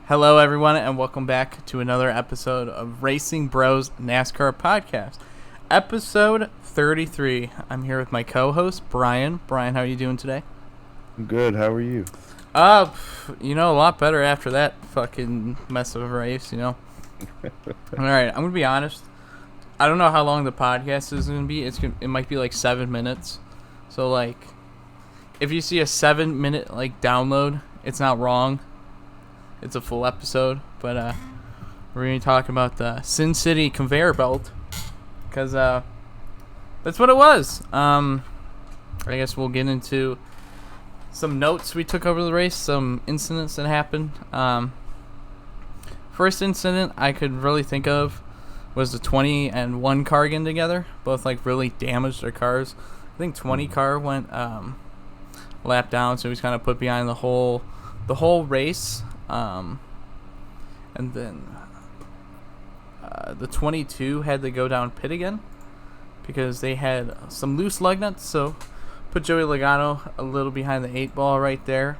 Hello, everyone, and welcome back to another episode of Racing Bros NASCAR podcast, episode 33. I'm here with my co-host Brian. Brian, how are you doing today? I'm good. How are you? A lot better after that fucking mess of a race. All right, I'm gonna be honest. I don't know how long the podcast is gonna be. It might be like 7 minutes. So like, if you see a 7-minute download, it's not wrong. It's a full episode, but we're going to be talking about the Sin City conveyor belt, because that's what it was. I guess we'll get into some notes we took over the race, some incidents that happened. First incident I could really think of was the 20 and 1 car getting together. Both really damaged their cars. I think 20 car went lap down, so he was kind of put behind the whole race. And then the 22 had to go down pit again because they had some loose lug nuts, so put Joey Logano a little behind the 8 ball right there.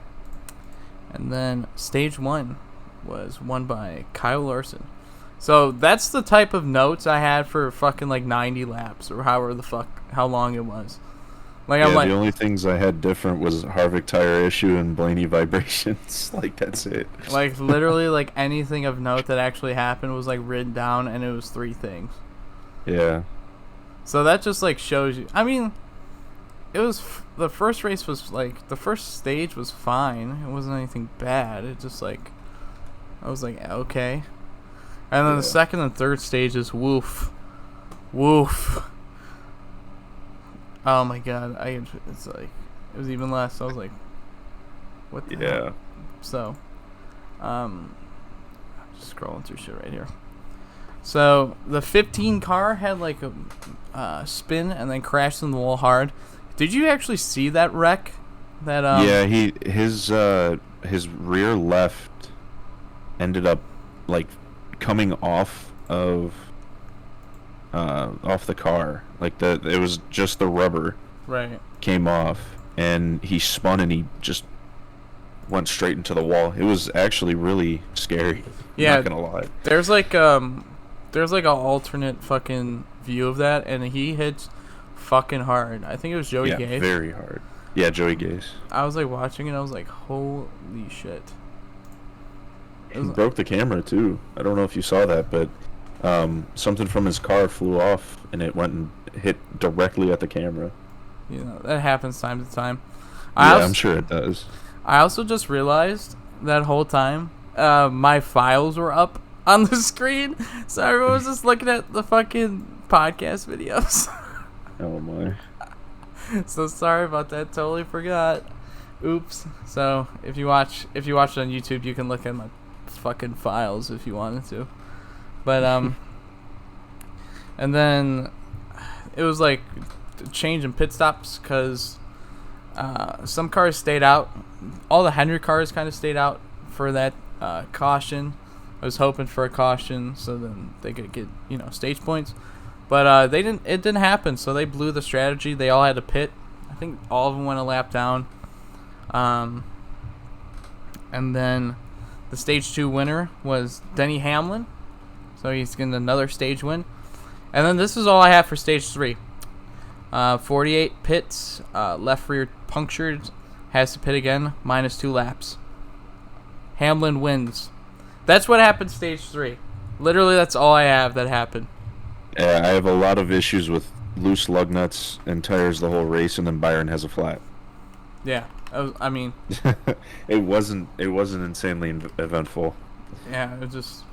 And then stage 1 was won by Kyle Larson. So that's the type of notes I had for fucking 90 laps or how long it was. The only things I had different was Harvick tire issue and Blaney vibrations. That's it. Literally, anything of note that actually happened was written down, and it was 3 things. Yeah. So that just shows you. I mean, it was the first race was the first stage was fine. It wasn't anything bad. It just I was okay. And then the second and third stages, woof. Oh my god, it was even less. I was like, what the hell? So, just scrolling through shit right here. So, the 15 car had a spin and then crashed in the wall hard. Did you actually see that wreck? His rear left ended up coming off of the car. It was just the rubber came off, and he spun and he just went straight into the wall. It was actually really scary. Yeah, not gonna lie. There's an alternate fucking view of that, and he hits fucking hard. I think it was Joey Gase. Yeah, very hard. Yeah, Joey Gase. I was watching it. I was like, holy shit. He broke the camera too. I don't know if you saw that, but something from his car flew off and it went and hit directly at the camera. That happens time to time. I'm sure it does. I also just realized that whole time my files were up on the screen, so everyone was just looking at the fucking podcast videos. Oh my. So sorry about that. Totally forgot. Oops. So if you watch it on YouTube, you can look at my fucking files if you wanted to. But and then it was change in pit stops because some cars stayed out. All the Henry cars kind of stayed out for that caution. I was hoping for a caution so then they could get stage points, but they didn't. It didn't happen. So they blew the strategy. They all had to pit. I think all of them went a lap down. And then the stage 2 winner was Denny Hamlin. So he's getting another stage win. And then this is all I have for stage 3. 48 pits, left rear punctured, has to pit again, -2 laps. Hamlin wins. That's what happened stage 3. Literally, that's all I have that happened. Yeah, I have a lot of issues with loose lug nuts and tires the whole race, and then Byron has a flat. Yeah, I mean... it wasn't insanely eventful. Yeah, it just...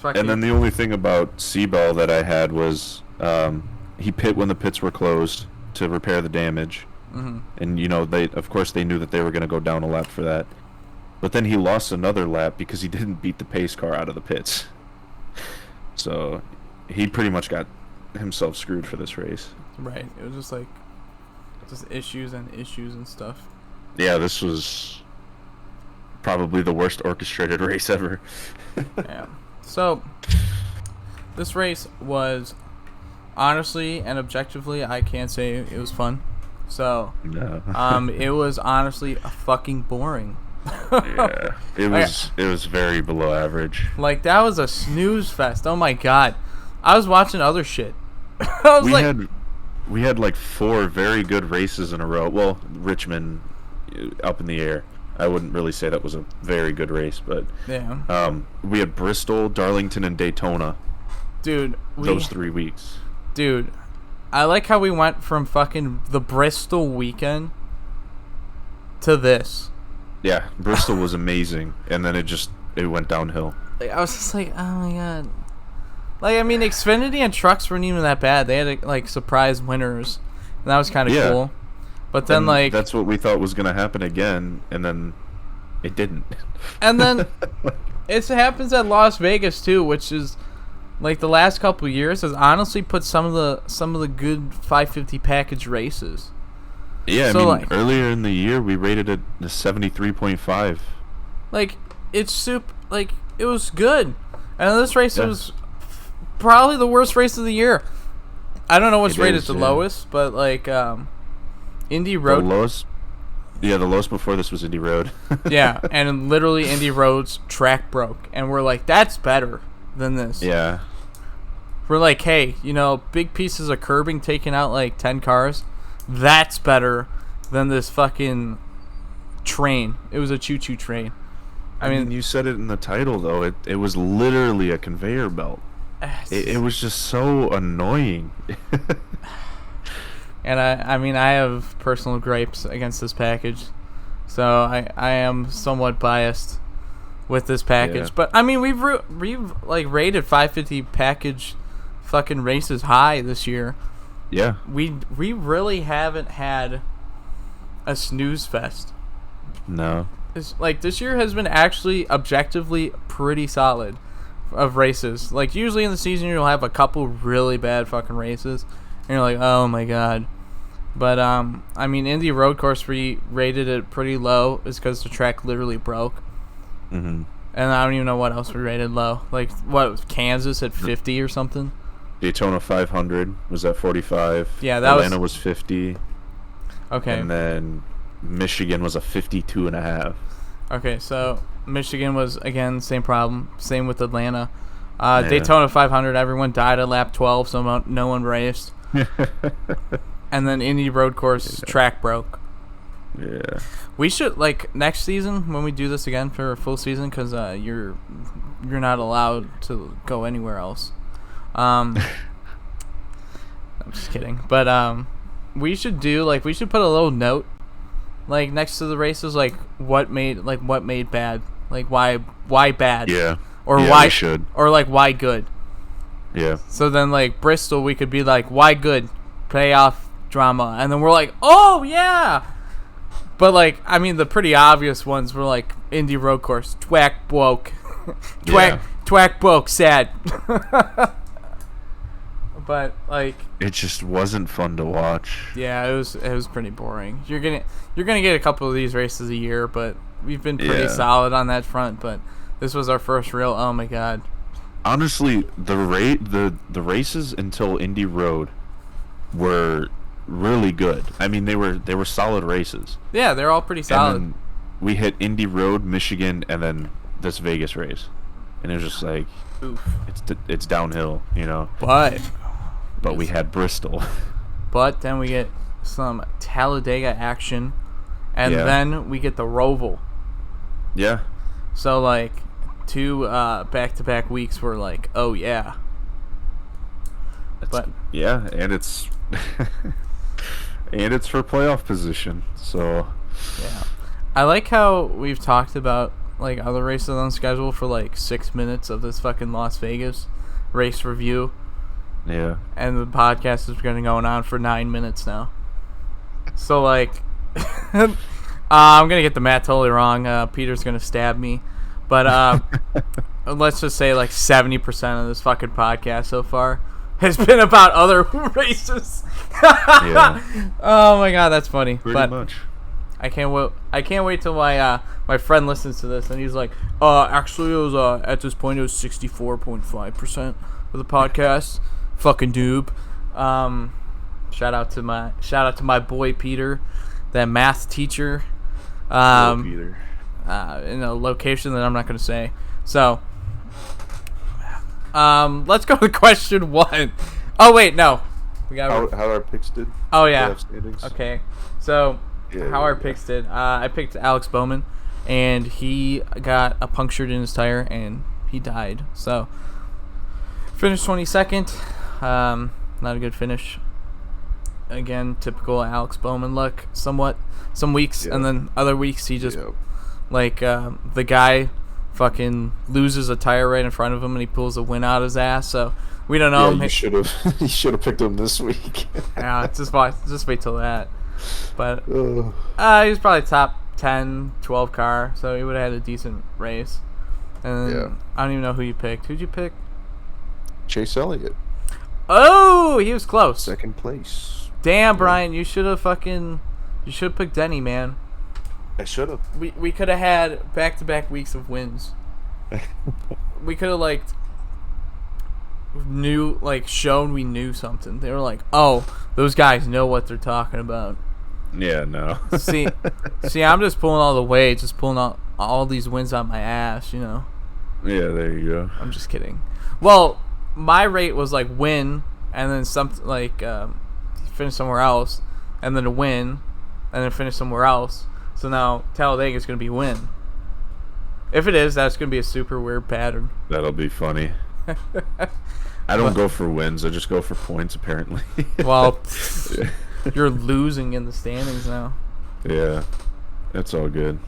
And then the only thing about Seabell that I had was he pit when the pits were closed to repair the damage. Mm-hmm. And they knew that they were going to go down a lap for that. But then he lost another lap because he didn't beat the pace car out of the pits. So he pretty much got himself screwed for this race. Right. It was just issues and stuff. Yeah, this was probably the worst orchestrated race ever. Yeah. So, this race was, honestly and objectively, I can't say it was fun. So, No. it was honestly fucking boring. Yeah, it was very below average. Like, that was a snooze fest. Oh my god. I was watching other shit. I was We had like 4 very good races in a row. Well, Richmond up in the air. I wouldn't really say that was a very good race, but yeah. We had Bristol, Darlington, and Daytona. Dude, Those 3 weeks. Dude, I like how we went from fucking the Bristol weekend to this. Yeah, Bristol was amazing, and then it went downhill. Like, I was just like, oh my god. Like, I mean, Xfinity and trucks weren't even that bad. They had like surprise winners, and that was kind of cool. But then, like, that's what we thought was gonna happen again, and then it didn't. And then it happens at Las Vegas too, which is like the last couple of years has honestly put some of the good 550 package races. Yeah, so, I mean, like, earlier in the year we rated it a 73.5. Like, it was good, and this race was probably the worst race of the year. I don't know what's rated the lowest, but like Indy Road. The lowest before this was Indy Road. Yeah, and literally Indy Road's track broke, and we're like, that's better than this. Yeah. We're like, hey, big pieces of curbing taking out like 10 cars. That's better than this fucking train. It was a choo-choo train. I mean, you said it in the title, though. It was literally a conveyor belt. It was just so annoying. And I have personal gripes against this package, so I am somewhat biased with this package. Yeah. But I mean, we've like rated 550 package fucking races high this year. Yeah. We really haven't had a snooze fest. No. Like, this year has been actually objectively pretty solid of races. Like, usually in the season you'll have a couple really bad fucking races, and you're like, oh my god. But I mean, Indy Road Course, we rated it pretty low, is because the track literally broke. Mm-hmm. And I don't even know what else we rated low. Like, what, Kansas at 50 or something? Daytona 500 was at 45. Yeah, Atlanta was 50. Okay. And then Michigan was a 52.5. Okay, so Michigan was, again, same problem. Same with Atlanta. Daytona 500, everyone died at lap 12, so no one raced. And then Indy Road Course track broke. Yeah. We should, like, next season when we do this again for a full season, because you're not allowed to go anywhere else. I'm just kidding. But we should put a little note, like, next to the races, like what made bad, like why bad. Yeah. Or yeah, why we should. Or like why good. Yeah. So then, like, Bristol, we could be like, why good, playoff drama, and then we're like, oh yeah. But like, I mean, the pretty obvious ones were like Indy Road Course, twack broke, twack broke, sad. But like, it just wasn't fun to watch. Yeah, it was pretty boring. You're gonna get a couple of these races a year, but we've been pretty solid on that front. But this was our first real, oh my god. Honestly, the races until Indy Road were really good. I mean, they were solid races. Yeah, they're all pretty solid. And then we hit Indy Road, Michigan, and then this Vegas race, and it was just like, oof. It's downhill, But we had Bristol. But then we get some Talladega action, and then we get the Roval. Yeah. So like 2 back-to-back weeks were like, oh yeah. And it's and it's for playoff position. So yeah. I like how we've talked about like other races on schedule for like 6 minutes of this fucking Las Vegas race review. Yeah. And the podcast is going to go on for 9 minutes now. So like I'm going to get the math totally wrong. Peter's going to stab me. But let's just say like 70% of this fucking podcast so far has been about other races. Yeah. Oh my god, that's funny. Pretty much. I can't wait till my friend listens to this and he's like, actually it was at this point it was 64.5% of the podcast. Fucking doob. Shout out to my boy Peter, that math teacher. Peter. in a location that I'm not going to say. So, let's go to question 1. Oh wait, no. We got how our picks did. Oh yeah. Okay. So, how our picks did. I picked Alex Bowman, and he got a punctured in his tire, and he died. So, finished 22nd. Not a good finish. Again, typical Alex Bowman luck. Somewhat. Some weeks, and then other weeks he just the guy fucking loses a tire right in front of him, and he pulls a win out his ass. So we don't know. Yeah, you should have picked him this week. Yeah, just wait till that. But he was probably top 10, 12 car, so he would have had a decent race. And I don't even know who you picked. Who'd you pick? Chase Elliott. Oh, he was close. Second place. Damn, Brian, you should have picked Denny, man. I should have. We could have had back-to-back weeks of wins. We could have shown we knew something. They were like, "Oh, those guys know what they're talking about." Yeah, no. see, I'm just pulling all the weight, just pulling out all these wins out my ass, you know. Yeah, there you go. I'm just kidding. Well, my rate was win, and then something finish somewhere else, and then a win, and then finish somewhere else. So now Talladega is going to be win. If it is, that's going to be a super weird pattern. That'll be funny. I don't go for wins. I just go for points, apparently. Well, you're losing in the standings now. Yeah, that's all good.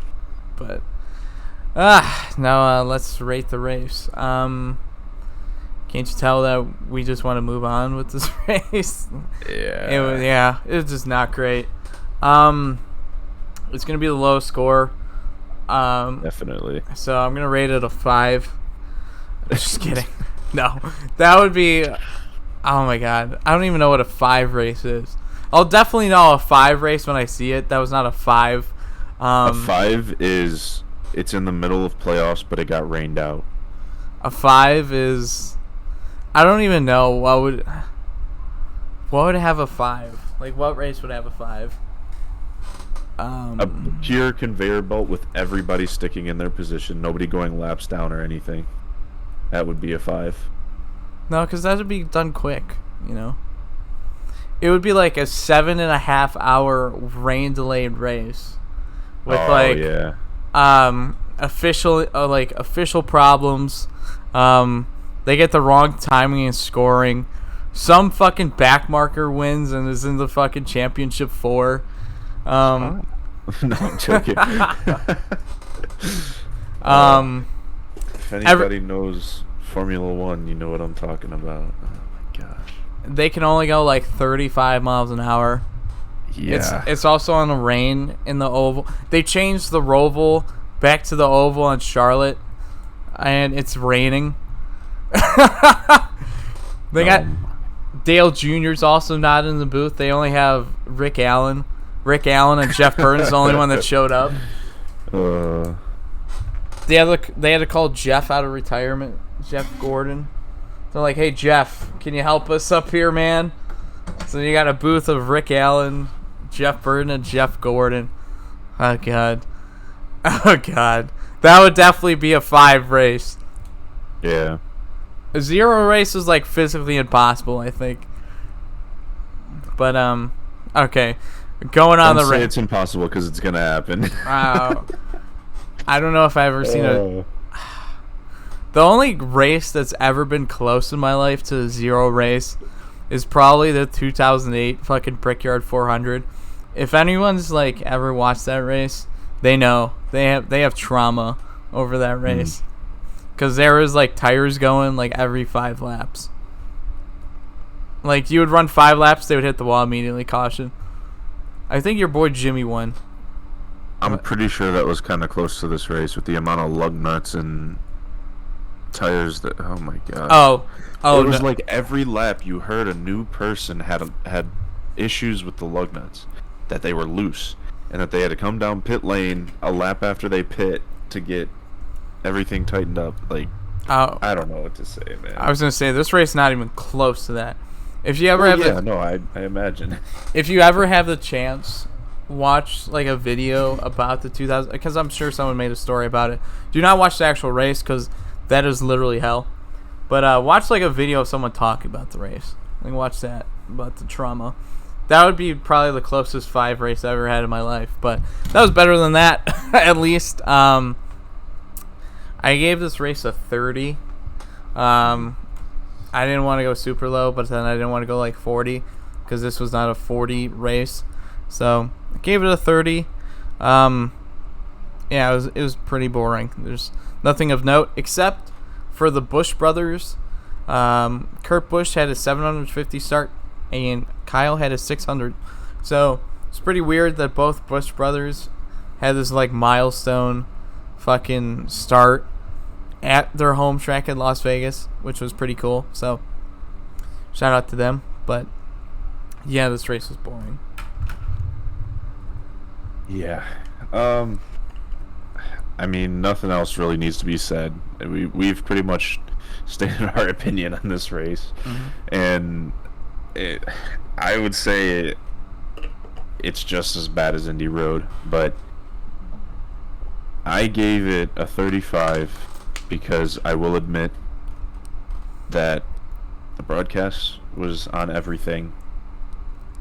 But now let's rate the race. Can't you tell that we just want to move on with this race? Yeah. It was just not great. It's going to be the lowest score. Definitely. So I'm going to rate it a 5. Just kidding. No. That would be... Oh, my God. I don't even know what a 5 race is. I'll definitely know a 5 race when I see it. That was not a 5. A 5 is... It's in the middle of playoffs, but it got rained out. A 5 is... I don't even know what would have a 5. What race would have a 5? A pure conveyor belt with everybody sticking in their position, nobody going laps down or anything. That would be a 5. No, because that would be done quick, you know? It would be like a 7.5 hour rain delayed race with official problems. They get the wrong timing and scoring. Some fucking backmarker wins and is in the fucking championship 4. No, I'm joking. If anybody knows Formula 1, you know what I'm talking about. Oh my gosh. They can only go 35 miles an hour. Yeah. It's also on the rain in the oval. They changed the Roval back to the oval on Charlotte, and it's raining. They got Dale Jr.'s also not in the booth. They only have Rick Allen. Rick Allen and Jeff Burns is the only one that showed up. They had to call Jeff out of retirement. Jeff Gordon. They're like, "Hey Jeff, can you help us up here, man?" So you got a booth of Rick Allen, Jeff Burton, and Jeff Gordon. Oh god. Oh god. That would definitely be a 5 race. Yeah. A 0 race is physically impossible, I think. But okay. Going on the race. It's impossible because it's gonna happen. I don't know if I've ever seen The only race that's ever been close in my life to a 0 race is probably the 2008 fucking Brickyard 400. If anyone's ever watched that race, they know they have trauma over that race because there was tires going every 5 laps. You would run 5 laps, they would hit the wall immediately. Caution. I think your boy Jimmy won. I'm pretty sure that was kind of close to this race with the amount of lug nuts and tires that. Oh my god. It was every lap you heard a new person had issues with the lug nuts, that they were loose, and that they had to come down pit lane a lap after they pit to get everything tightened up. I don't know what to say, man. I was gonna say this race is not even close to that. If you ever I imagine. If you ever have the chance watch like a video about the 2000, because I'm sure someone made a story about it. Do not watch the actual race because that is literally hell. But watch like a video of someone talking about the race. Like watch that about the trauma. That would be probably the closest 5 race I ever had in my life. But that was better than that, at least. I gave this race a 30. I didn't want to go super low, but then I didn't want to go like 40 because this was not a 40 race. So I gave it a 30. Yeah, it was pretty boring. There's nothing of note except for the Busch brothers. Kurt Busch had a 750 start, and Kyle had a 600. So it's pretty weird that both Busch brothers had this like milestone fucking start at their home track in Las Vegas, which was pretty cool. So shout out to them. But yeah, this race was boring. Yeah. I mean, nothing else really needs to be said. We've pretty much stated our opinion on this race. And I would say it's just as bad as Indy Road, but I gave it a 35 because I will admit that the broadcast was on everything.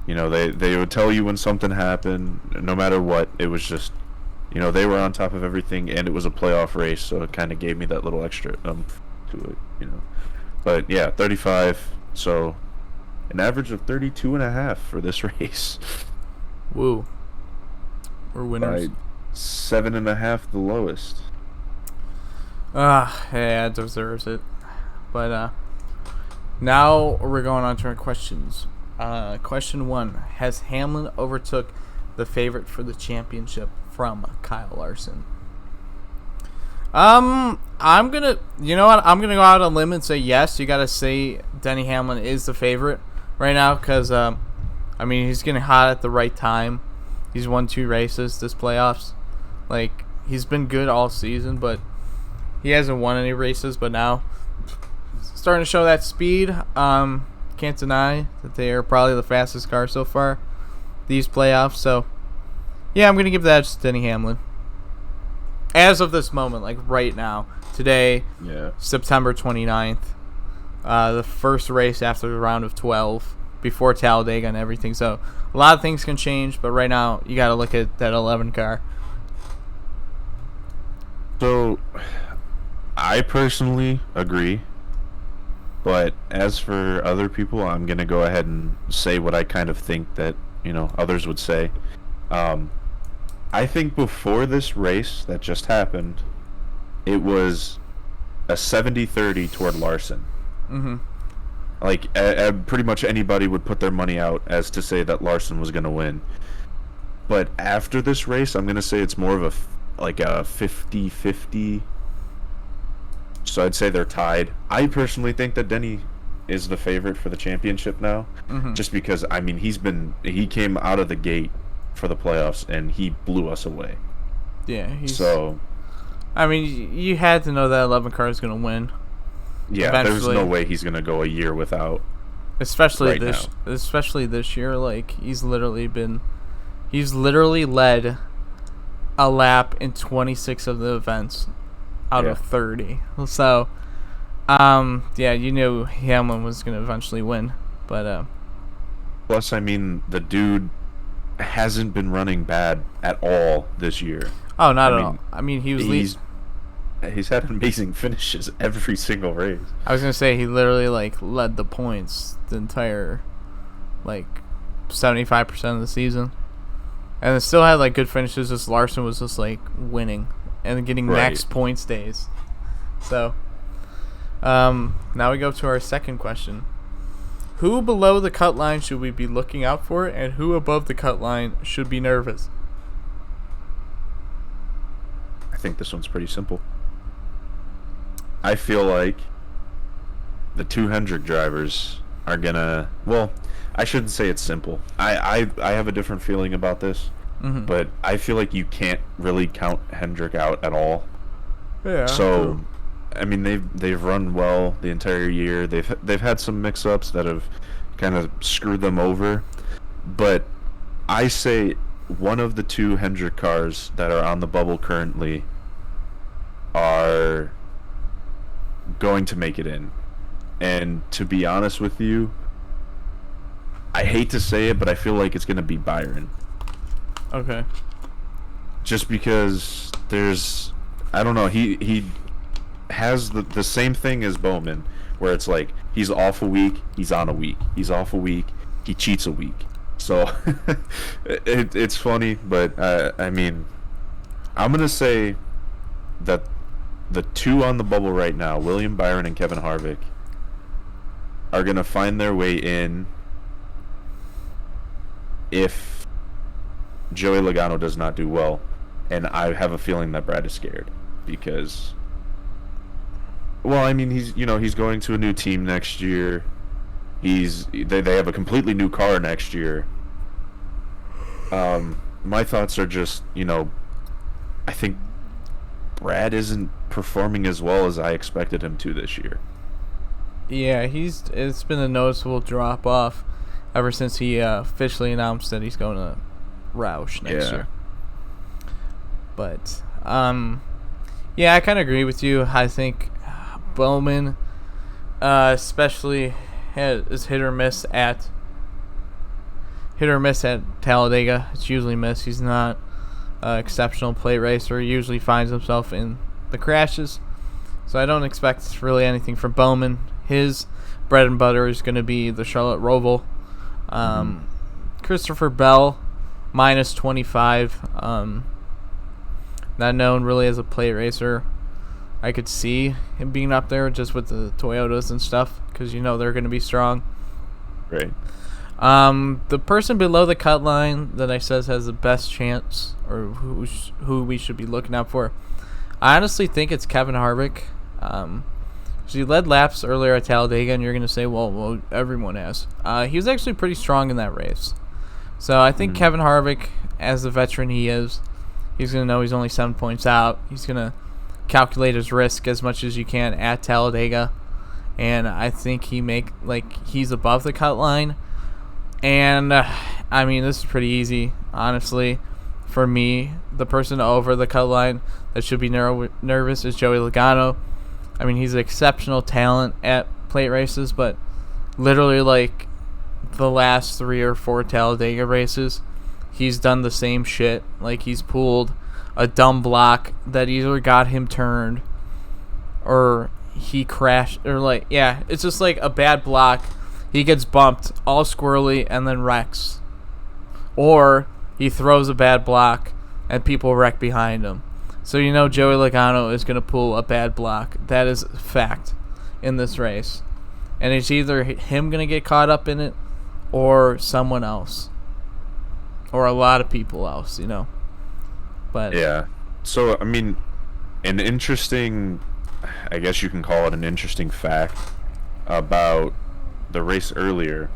You know, they would tell you when something happened, no matter what. It was just, you know, they were on top of everything, and it was a playoff race, so it kind of gave me that little extra to it, you know. But yeah, 35, so an average of 32.5 for this race. Woo. We're winners. By 7.5 the lowest. Yeah, it deserves it. But now we're going on to our questions. Question 1: Has Hamlin overtook the favorite for the championship from Kyle Larson? I'm gonna, you know what? I'm gonna go out on a limb and say yes. You gotta say Denny Hamlin is the favorite right now because I mean he's getting hot at the right time. He's won 2 races this playoffs. Like he's been good all season, but he hasn't won any races. But now starting to show that speed. Can't deny that they are probably the fastest car so far these playoffs. So yeah, I'm gonna give that to Denny Hamlin. As of this moment, like right now, today, September 29th, the first race after the round of 12 before Talladega and everything. So a lot of things can change, but right now you got to look at that 11 car. So I personally agree, but as for other people, I'm gonna go ahead and say what I kind of think that, you know, others would say. I think before this race that just happened, it was a 70-30 toward Larson. Like, pretty much anybody would put their money out as to say that Larson was going to win. But after this race, I'm going to say it's more of a 50-50. So I'd say they're tied. I personally think that Denny is the favorite for the championship now. Just because, I mean, he came out of the gate for the playoffs and he blew us away. Yeah. So I mean, you had to know that 11 car is going to win. Yeah, eventually. There's no way he's going to go a year without. Especially this year, like he's literally led a lap in 26 of the events out of 30. So yeah, you knew Hamlin was going to eventually win, but plus I mean, the dude hasn't been running bad at all this year. Oh, not at all. I mean, he's had amazing finishes every single race. I was gonna say he literally like led the points the entire 75% of the season, and it still had like good finishes. Just Larson was just like winning and getting max points days. So now we go to our second question. Who below the cut line should we be looking out for, and who above the cut line should be nervous? I think this one's pretty simple. I feel like the 200 drivers are gonna. Well, I shouldn't say it's simple. I have a different feeling about this, but I feel like you can't really count Hendrick out at all. Yeah. So. True. I mean, they've run well the entire year. They've had some mix-ups that have kind of screwed them over, but I say one of the two Hendrick cars that are on the bubble currently are going to make it in. And to be honest with you, I hate to say it, but I feel like it's going to be Byron. Okay. Just because I don't know, he has the same thing as Bowman, where it's like he's off a week, he's on a week, he's off a week, he cheats a week. So it's funny, but I mean, I'm gonna say that the two on the bubble right now, William Byron and Kevin Harvick, are gonna find their way in if Joey Logano does not do well. And I have a feeling that Brad is scared because, well, I mean, he's going to a new team next year. They have a completely new car next year. My thoughts are just, I think Brad isn't performing as well as I expected him to this year. Yeah, it's been a noticeable drop off ever since he officially announced that he's going to Roush next year. But yeah, I kind of agree with you. I think Bowman, especially, is hit or miss at Talladega. It's usually miss. He's not an exceptional plate racer. He usually finds himself in the crashes. So I don't expect really anything from Bowman. His bread and butter is going to be the Charlotte Roval. Christopher Bell, minus 25. Not known really as a plate racer. I could see him being up there just with the Toyotas and stuff because they're going to be strong. Right. The person below the cut line that I says has the best chance, or who we should be looking out for, I honestly think it's Kevin Harvick. So he led laps earlier at Talladega, and you're going to say, well, everyone has. He was actually pretty strong in that race. So I think Kevin Harvick, as the veteran he is, he's going to know he's only 7 points out. He's going to calculate his risk as much as you can at Talladega. And I think he's above the cut line. And, I mean, this is pretty easy, honestly. For me, the person over the cut line that should be nervous is Joey Logano. I mean, he's an exceptional talent at plate races, but literally, the last 3 or 4 Talladega races, he's done the same shit. He's pulled a dumb block that either got him turned or he crashed, or it's just a bad block. He gets bumped, all squirrely, and then wrecks. Or he throws a bad block and people wreck behind him. So Joey Logano is going to pull a bad block. That is fact in this race. And it's either him going to get caught up in it or someone else. Or a lot of people else, But yeah. So, I mean, an interesting, I guess you can call it an interesting fact about the race earlier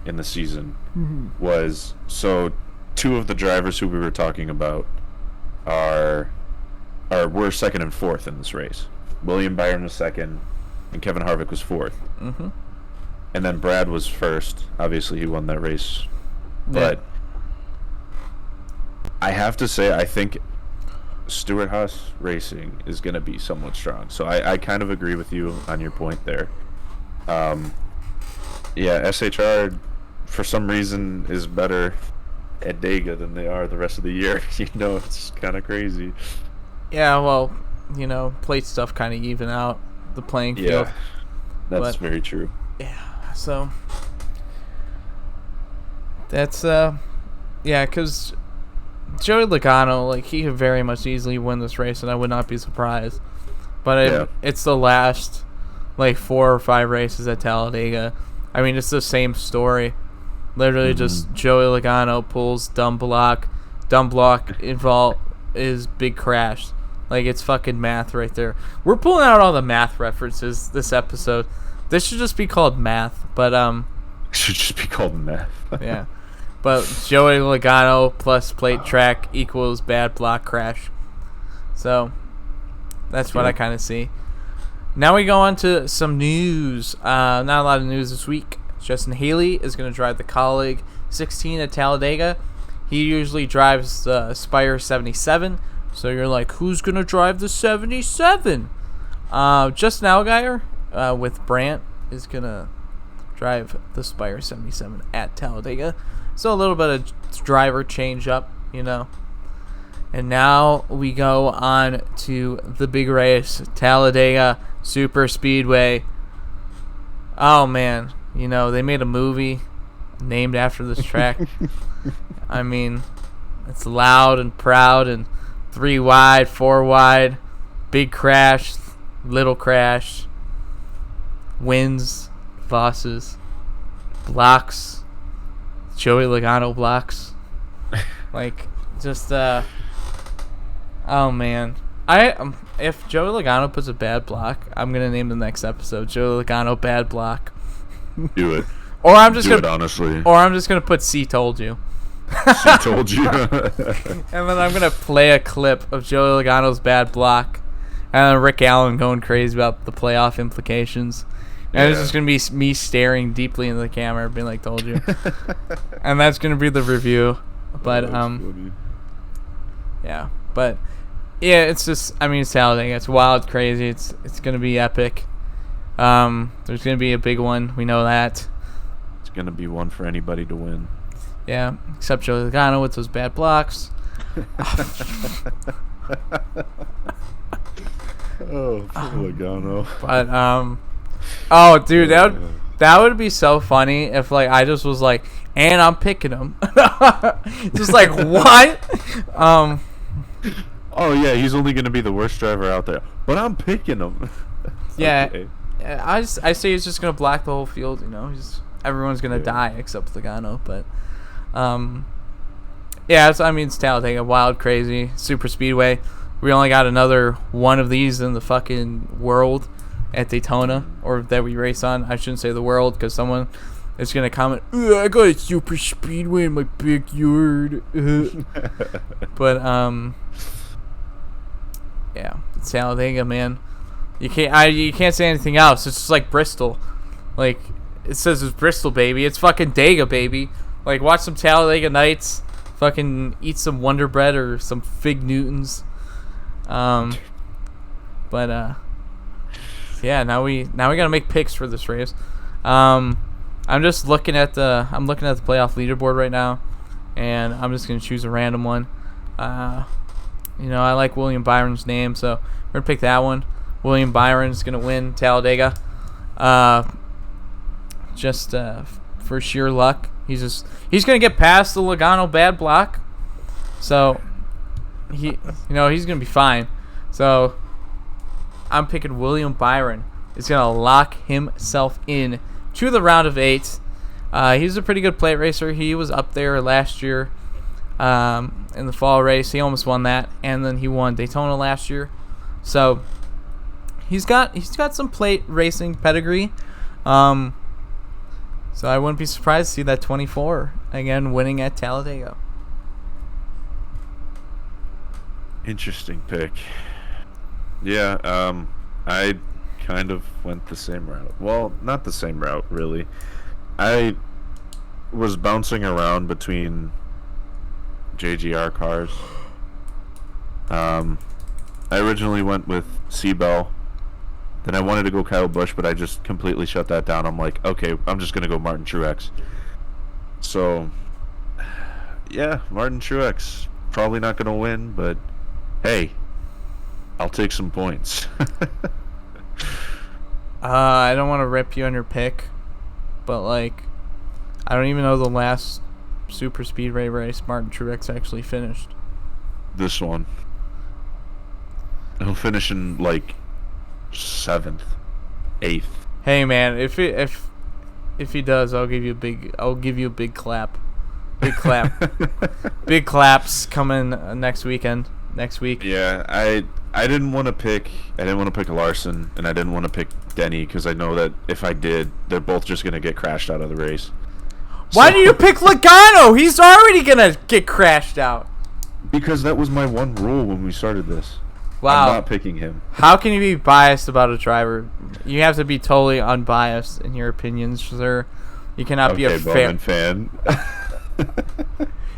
in the season was, so 2 of the drivers who we were talking about were second and fourth in this race. William Byron was second, and Kevin Harvick was fourth. And then Brad was first. Obviously, he won that race. But I have to say, I think Stewart Haas Racing is going to be somewhat strong. So I kind of agree with you on your point there. Yeah, SHR, for some reason, is better at Dega than they are the rest of the year. It's kind of crazy. Yeah, well, plate stuff kind of even out the playing field. Yeah, that's very true. Yeah, so that's, because Joey Logano, he could very much easily win this race, and I would not be surprised. But it's the last, 4 or 5 races at Talladega. I mean, it's the same story. Literally just Joey Logano pulls dumb block involved is big crash. It's fucking math right there. We're pulling out all the math references this episode. This should just be called math, but It should just be called math. yeah. But Joey Logano plus plate track equals bad block crash. So that's what I kind of see. Now we go on to some news. Not a lot of news this week. Justin Haley is going to drive the Colleague 16 at Talladega. He usually drives the Spire 77. So you're like, who's going to drive the 77? Justin Allgaier with Brandt is going to drive the Spire 77 at Talladega. So a little bit of driver change up, you know. And now we go on to the big race, Talladega Super Speedway. Oh, man. You know, they made a movie named after this track. I mean, it's loud and proud and 3 wide, 4 wide, big crash, little crash, wins, losses, blocks, Joey Logano blocks. Like, just, oh, man. If Joey Logano puts a bad block, I'm going to name the next episode Joey Logano Bad Block. Do it. Or I'm just Do gonna, it, honestly. Or I'm just going to put C Told You. She told you. And then I'm going to play a clip of Joey Logano's bad block. And then Rick Allen going crazy about the playoff implications. And it's just going to be me staring deeply into the camera, being like, told you. And that's going to be the review. But, yeah. But, yeah, it's just, I mean, it's Talladega. It's wild, crazy. It's going to be epic. There's going to be a big one. We know that. It's going to be one for anybody to win. Yeah, except Joey Logano with those bad blocks. Oh, Logano. But oh, dude, that would be so funny if like I just was like, and I'm picking him. Just like what? Oh yeah, he's only gonna be the worst driver out there, but I'm picking him. Yeah, okay. I say he's just gonna block the whole field. You know, everyone's gonna die except Logano. But yeah, I mean it's Talladega, wild, crazy, super speedway. We only got another one of these in the fucking world at Daytona, or that we race on. I shouldn't say the world because someone is going to comment, I got a super speedway in my backyard. But, yeah, it's Talladega, man. You can't say anything else. It's just like Bristol. Like, it says it's Bristol, baby. It's fucking Dega, baby. Like, watch some Talladega Nights. Fucking eat some Wonder Bread or some Fig Newtons. But yeah, now we gotta make picks for this race. I'm just looking at the playoff leaderboard right now, and I'm just gonna choose a random one. You know, I like William Byron's name, so we're gonna pick that one. William Byron's gonna win Talladega. Just for sheer luck. He's gonna get past the Logano bad block, so he's gonna be fine. So I'm picking William Byron. He's gonna lock himself in to the round of 8. He's a pretty good plate racer. He was up there last year in the fall race. He almost won that, and then he won Daytona last year. So he's got some plate racing pedigree. So I wouldn't be surprised to see that 24 again winning at Talladega. Interesting pick. Yeah, I kind of went the same route. Well, not the same route, really. I was bouncing around between JGR cars. I originally went with Seabell. Then I wanted to go Kyle Busch, but I just completely shut that down. I'm like, okay, I'm just going to go Martin Truex. So, yeah, Martin Truex. Probably not going to win, but hey, I'll take some points. I don't want to rip you on your pick, but like, I don't even know the last super speedway race Martin Truex actually finished. This one. He'll finish in like 7th, 8th. Hey man, if he does, I'll give you a big clap. Big clap. Big claps coming next week. Yeah, I didn't want to pick Larson, and I didn't want to pick Denny because I know that if I did, they're both just gonna get crashed out of the race. Why do you pick Logano? He's already gonna get crashed out. Because that was my one rule when we started this. Wow. I'm not picking him. How can you be biased about a driver? You have to be totally unbiased in your opinions, sir. You cannot be a Bowman fan.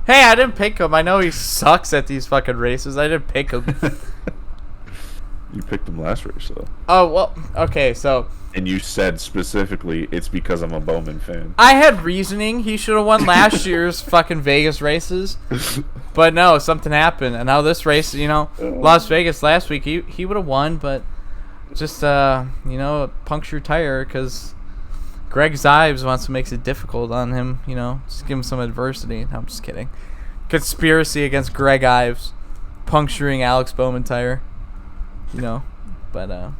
Hey, I didn't pick him. I know he sucks at these fucking races. I didn't pick him. You picked him last race, though. Oh, well, okay, so... And you said specifically it's because I'm a Bowman fan. I had reasoning. He should have won last year's fucking Vegas races. But no, something happened. And now this race, Las Vegas last week, he would have won, but just, punctured tire because Greg Zives wants to make it difficult on him, just give him some adversity. No, I'm just kidding. Conspiracy against Greg Ives puncturing Alex Bowman tire, but,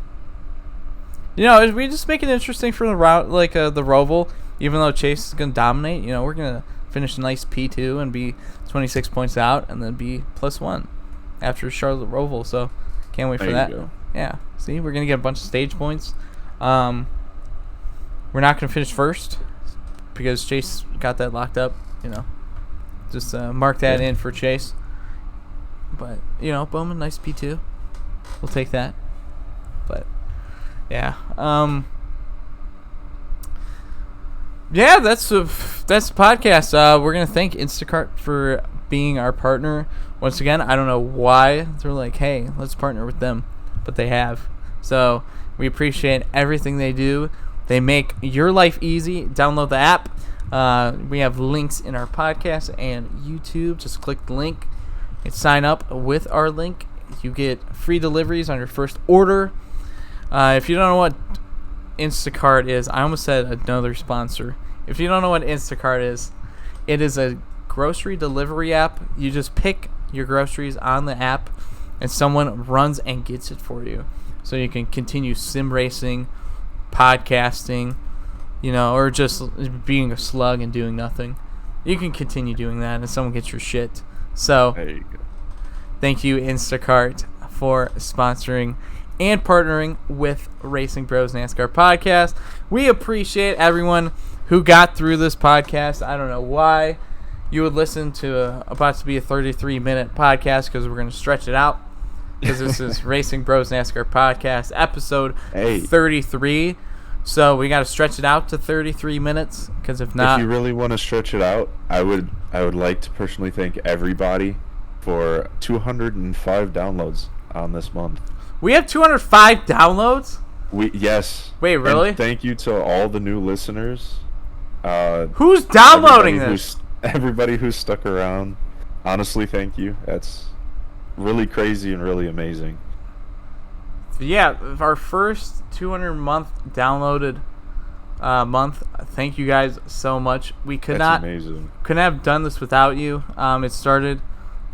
we just make it interesting for the route, like the Roval. Even though Chase is going to dominate, we're going to finish a nice P2 and be 26 points out and then be +1 after Charlotte Roval. So can't wait for that. Go. Yeah. See, we're going to get a bunch of stage points. We're not going to finish first because Chase got that locked up. Just mark that in for Chase. But Bowman, nice P2. We'll take that. But. Yeah. Yeah, that's the podcast. We're gonna thank Instacart for being our partner once again. I don't know why they're like, hey, let's partner with them, but they have. So we appreciate everything they do. They make your life easy. Download the app. We have links in our podcast and YouTube. Just click the link and sign up with our link. You get free deliveries on your first order. If you don't know what Instacart is, I almost said another sponsor. If you don't know what Instacart is, it is a grocery delivery app. You just pick your groceries on the app, and someone runs and gets it for you. So you can continue sim racing, podcasting, or just being a slug and doing nothing. You can continue doing that, and someone gets your shit. So, there you go. Thank you, Instacart, for sponsoring and partnering with Racing Bros NASCAR podcast. We appreciate everyone who got through this podcast. I don't know why you would listen to about to be a 33-minute podcast because we're going to stretch it out because this is Racing Bros NASCAR podcast episode 33. So we got to stretch it out to 33 minutes because if not... If you really want to stretch it out, I would like to personally thank everybody for 205 downloads on this month. We have 205 downloads? Yes. Wait, really? And thank you to all the new listeners. Who's downloading this? Everybody who's stuck around. Honestly, thank you. That's really crazy and really amazing. Yeah, our first 200 month downloaded month. Thank you guys so much. We couldn't have done this without you. It started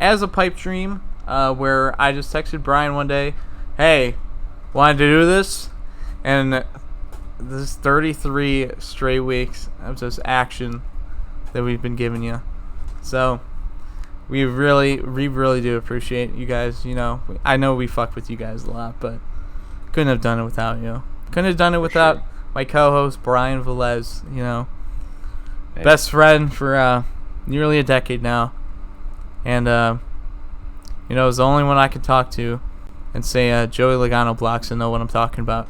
as a pipe dream where I just texted Brian one day, hey, wanted to do this? And this is 33 straight weeks of just action that we've been giving you. So we really do appreciate you guys. I know we fuck with you guys a lot, but couldn't have done it without you. Couldn't have done it without my co-host Brian Velez. Hey. Best friend for nearly a decade now, and is the only one I can talk to and say Joey Logano blocks and know what I'm talking about.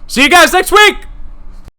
See you guys next week!